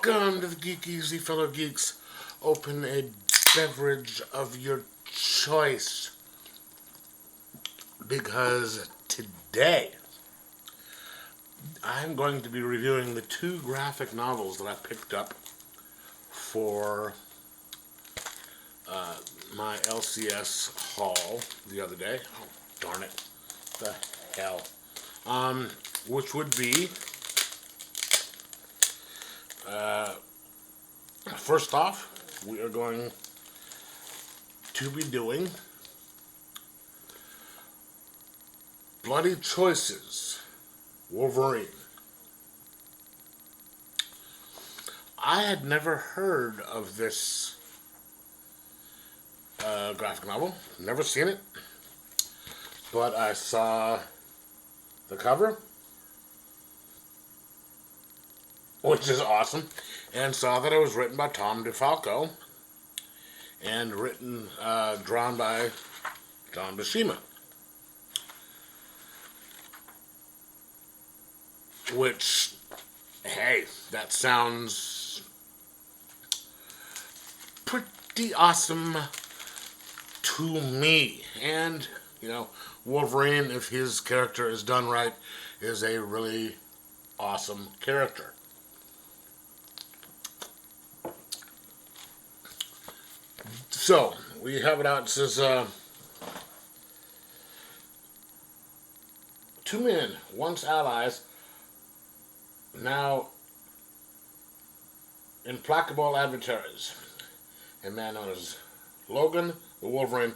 Welcome to the Geek Easy, fellow geeks. Open a beverage of your choice, because today I'm going to be reviewing the two graphic novels that I picked up for my LCS haul the other day. Oh, darn it. The hell. Which would be, first off, we are going to be doing Bloody Choices, Wolverine. I had never heard of this graphic novel, never seen it, but I saw the cover, which is awesome, and saw that it was written by Tom DeFalco and drawn by John Buscema, which, hey, that sounds pretty awesome to me. And, you know, Wolverine, if his character is done right, is a really awesome character. So, we have it out. It says, two men, once allies, now implacable adversaries. A man known as Logan, the Wolverine,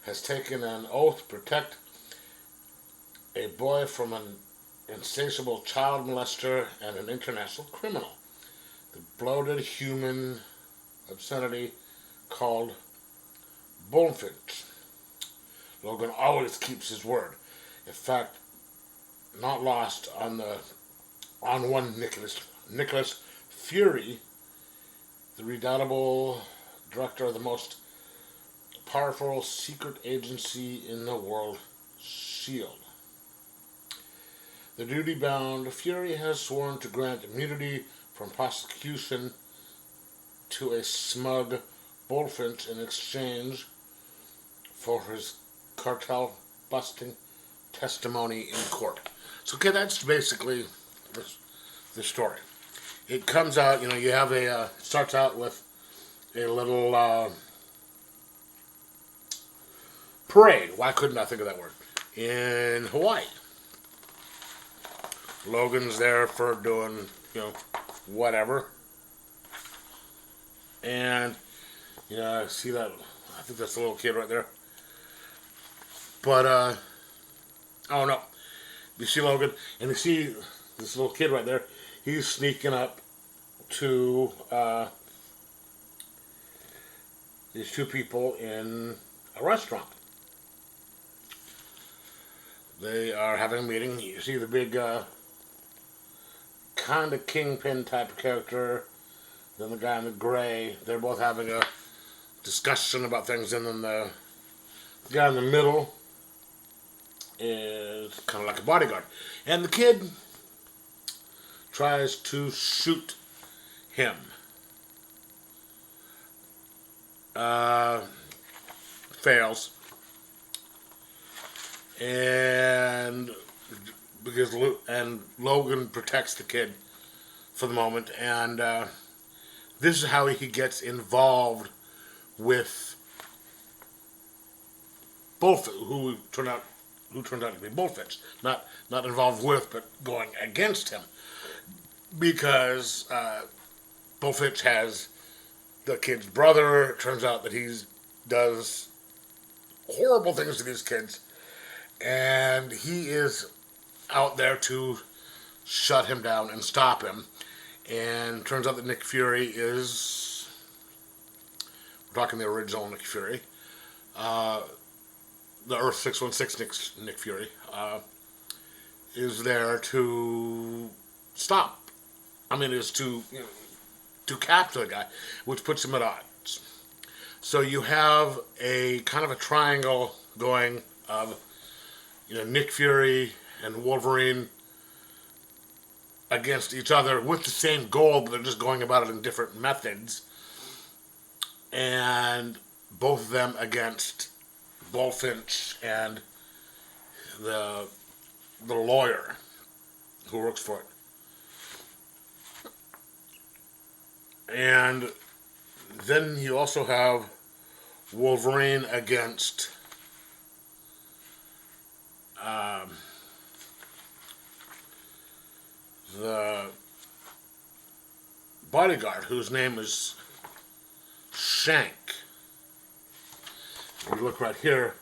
has taken an oath to protect a boy from an insatiable child molester and an international criminal. The bloated human obscenity called Bullfinch. Logan always keeps his word. In fact, not lost on one Nicholas Fury, the redoubtable director of the most powerful secret agency in the world, S.H.I.E.L.D. The duty-bound Fury has sworn to grant immunity from prosecution to a smug Bullfinch in exchange for his cartel-busting testimony in court. So, okay, that's basically the story. It comes out, you know, you have starts out with a little parade. Why couldn't I think of that word? In Hawaii. Logan's there for doing, you know, whatever. And, you know, I see that, I think that's the little kid right there. But, oh no. You see Logan, and you see this little kid right there. He's sneaking up to these two people in a restaurant. They are having a meeting. You see the big kind of kingpin type of character, then the guy in the gray. They're both having a discussion about things, and then the guy in the middle is kind of like a bodyguard. And the kid tries to shoot him. Fails. And Logan protects the kid for the moment, and this is how he gets involved with who turned out to be Bullfinch. Not involved with, but going against him, because Bullfinch has the kid's brother. It turns out that he does horrible things to these kids, and he is out there to shut him down and stop him. And turns out that Nick Fury is, we're talking the original Nick Fury, the Earth 616 Nick Fury, is there to stop. Is to, you know, to capture the guy, which puts him at odds. So you have a kind of a triangle going of, you know, Nick Fury and Wolverine against each other with the same goal, but they're just going about it in different methods. And both of them against Bullfinch and the lawyer who works for it. And then you also have Wolverine against the bodyguard, whose name is Shank. If you look right here,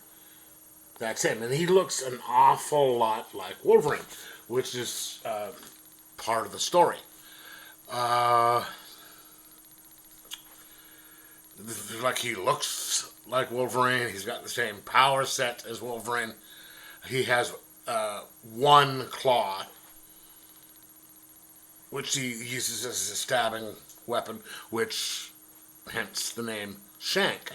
that's him. And he looks an awful lot like Wolverine, which is part of the story. Like, he looks like Wolverine. He's got the same power set as Wolverine. He has one claw, which he uses as a stabbing weapon, which hence the name Shank.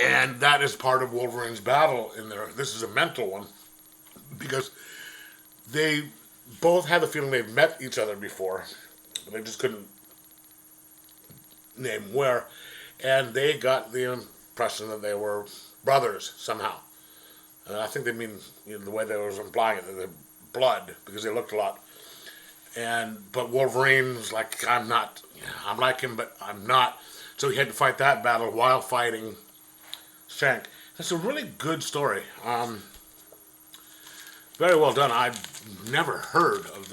And that is part of Wolverine's battle in there. This is a mental one, because they both had the feeling they've met each other before, but they just couldn't name where. And they got the impression that they were brothers somehow. And I think they mean, the way they were implying it, that they're blood, because they looked a lot. But Wolverine was like, I'm not. I'm like him, but I'm not. So he had to fight that battle while fighting Shank. It's a really good story. Very well done. I've never heard of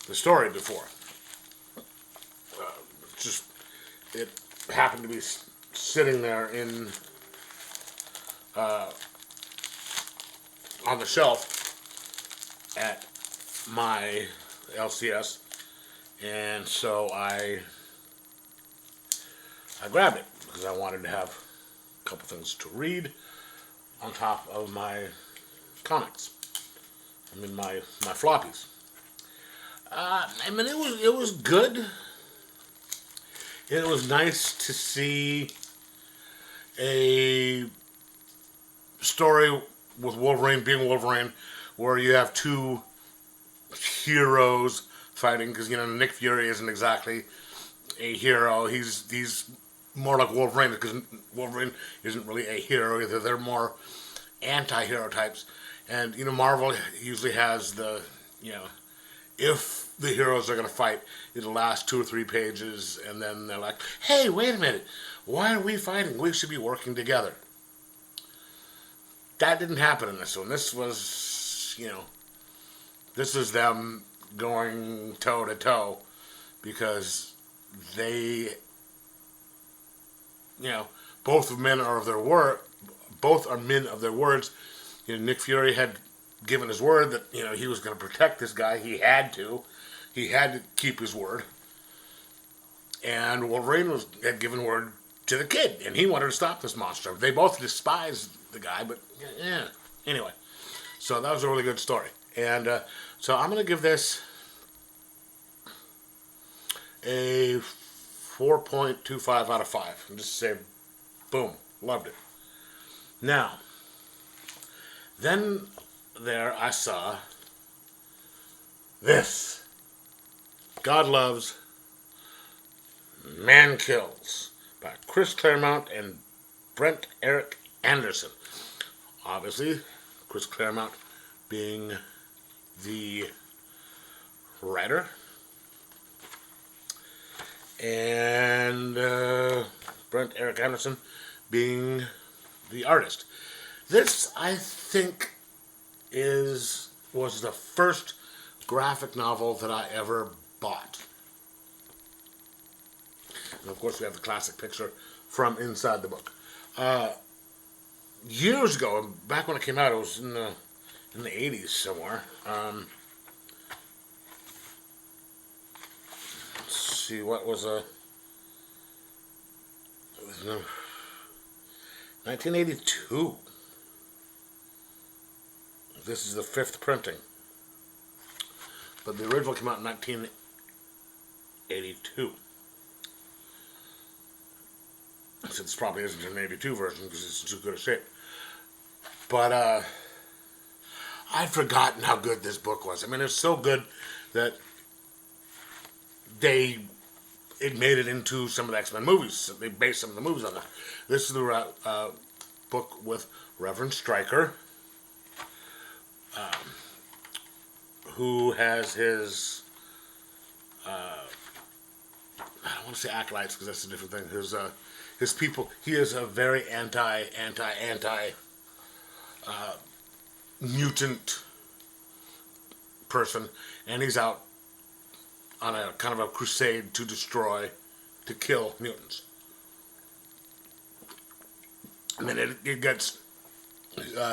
the story before. It happened to be sitting there on the shelf at my LCS, and so I grabbed it because I wanted to have a couple things to read on top of my comics. I mean, my floppies. It was good. It was nice to see a story with Wolverine being Wolverine, where you have two heroes fighting, because Nick Fury isn't exactly a hero. He's more like Wolverine, because Wolverine isn't really a hero either. They're more anti-hero types. And Marvel usually has the if the heroes are going to fight, it'll last 2 or 3 pages, and then they're like, hey, wait a minute, why are we fighting? We should be working together. That didn't happen in this one. This was, this is them going toe to toe, because they, both men are of their word. Both are men of their words. Nick Fury had given his word that he was going to protect this guy. He had to keep his word. And Wolverine had given word to the kid, and he wanted to stop this monster. They both despised the guy, but yeah. Anyway, so that was a really good story. And so I'm going to give this a 4.25 out of 5. And just say, boom, loved it. Now, then there I saw this. God Loves, Man Kills, by Chris Claremont and Brent Eric Anderson. Obviously, Chris Claremont being the writer, and Brent Eric Anderson being the artist. This, I think, was the first graphic novel that I ever bought. And of course, we have the classic picture from inside the book. Years ago, back when it came out, it was in the 80s somewhere. Let's see, what was it was 1982. This is the 5th printing. But the original came out in 1982. So this probably isn't an 82 version because it's in too good a shape. But I'd forgotten how good this book was. I mean, it's so good that they it made it into some of the X-Men movies. They based some of the movies on that. This is the book with Reverend Stryker, who has his I don't want to say acolytes because that's a different thing. His people. He is a very anti mutant person, and he's out on a kind of a crusade to kill mutants. And then it gets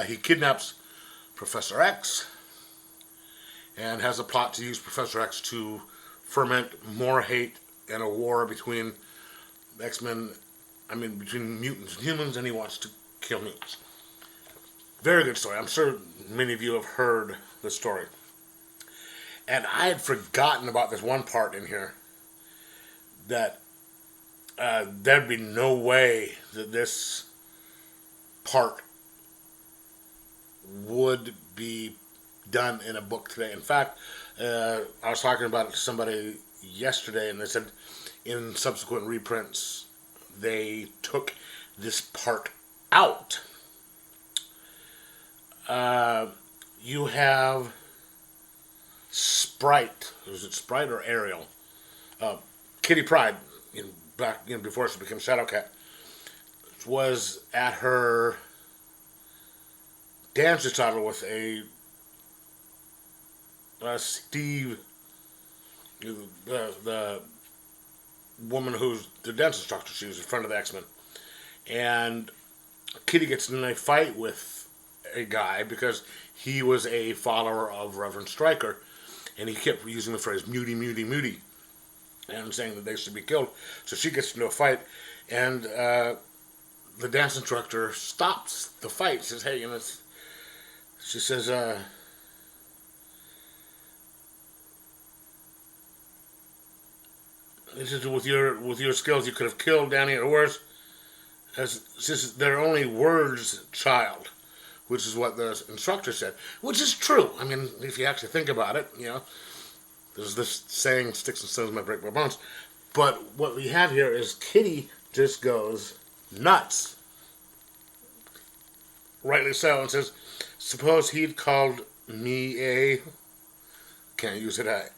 he kidnaps Professor X and has a plot to use Professor X to ferment more hate and a war between X-Men, between mutants and humans, and he wants to kill mutants. Very good story. I'm sure many of you have heard the story. And I had forgotten about this one part in here that there'd be no way that this part would be done in a book today. In fact, I was talking about it to somebody yesterday, and they said in subsequent reprints they took this part out. You have Sprite. Was it Sprite or Ariel? Kitty Pryde, before she became Shadowcat, was at her dance recital with a Steve, the woman who's the dance instructor. She was a friend of the X-Men, and Kitty gets in a fight with a guy because he was a follower of Reverend Stryker, and he kept using the phrase "muty, muty, muty," and saying that they should be killed. So she gets into a fight, and the dance instructor stops the fight. Says, "Hey, she says, this is with your skills, you could have killed Danny or worse. Says, they're only words, child," which is what the instructor said, which is true. I mean, if you actually think about it, there's this saying, "Sticks and stones might break my bones." But what we have here is Kitty just goes nuts, rightly so, and says, "Suppose he'd called me a," can't use it, a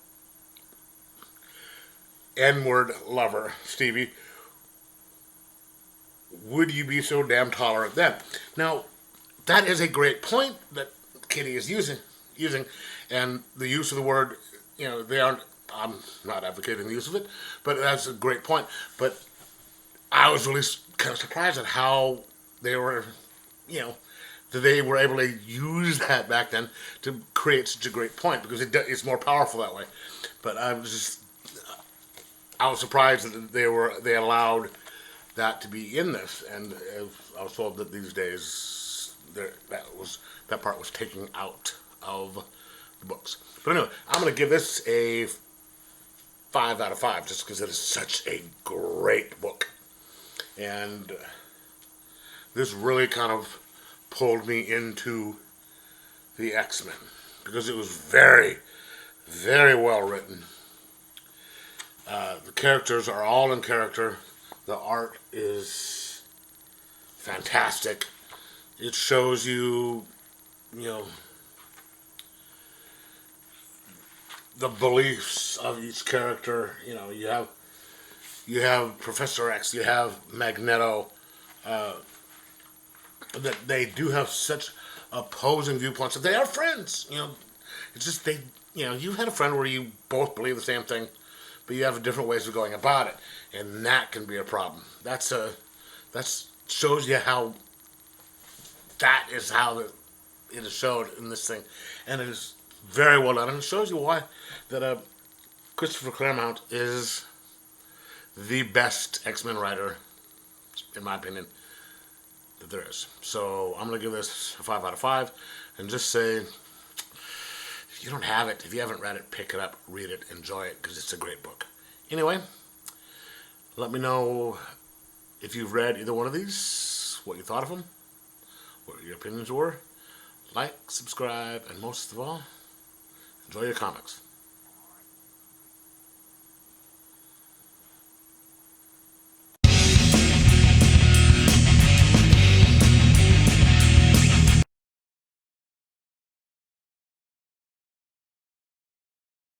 N-word lover, Stevie, would you be so damn tolerant then? Now, that is a great point that Kitty is using, and the use of the word, they aren't. I'm not advocating the use of it, but that's a great point. But I was really kind of surprised at how they were, that they were able to use that back then to create such a great point, because it's more powerful that way. But I was surprised that they allowed that to be in this, and I was told that these days that part was taken out of the books. But anyway, I'm going to give this a 5 out of 5 just because it is such a great book, and this really kind of pulled me into the X-Men because it was very, very well written. The characters are all in character. The art is fantastic. It shows you, the beliefs of each character. You have Professor X, you have Magneto. That they do have such opposing viewpoints. That they are friends. It's just you had a friend where you both believe the same thing, but you have different ways of going about it, and that can be a problem. That shows you how that is how it is showed in this thing, and it is very well done, and it shows you why that Christopher Claremont is the best X-Men writer, in my opinion, that there is. So I'm going to give this a 5 out of 5, and just say, if you don't have it, if you haven't read it, pick it up, read it, enjoy it, because it's a great book. Anyway, let me know if you've read either one of these, what you thought of them, what your opinions were. Like, subscribe, and most of all, enjoy your comics.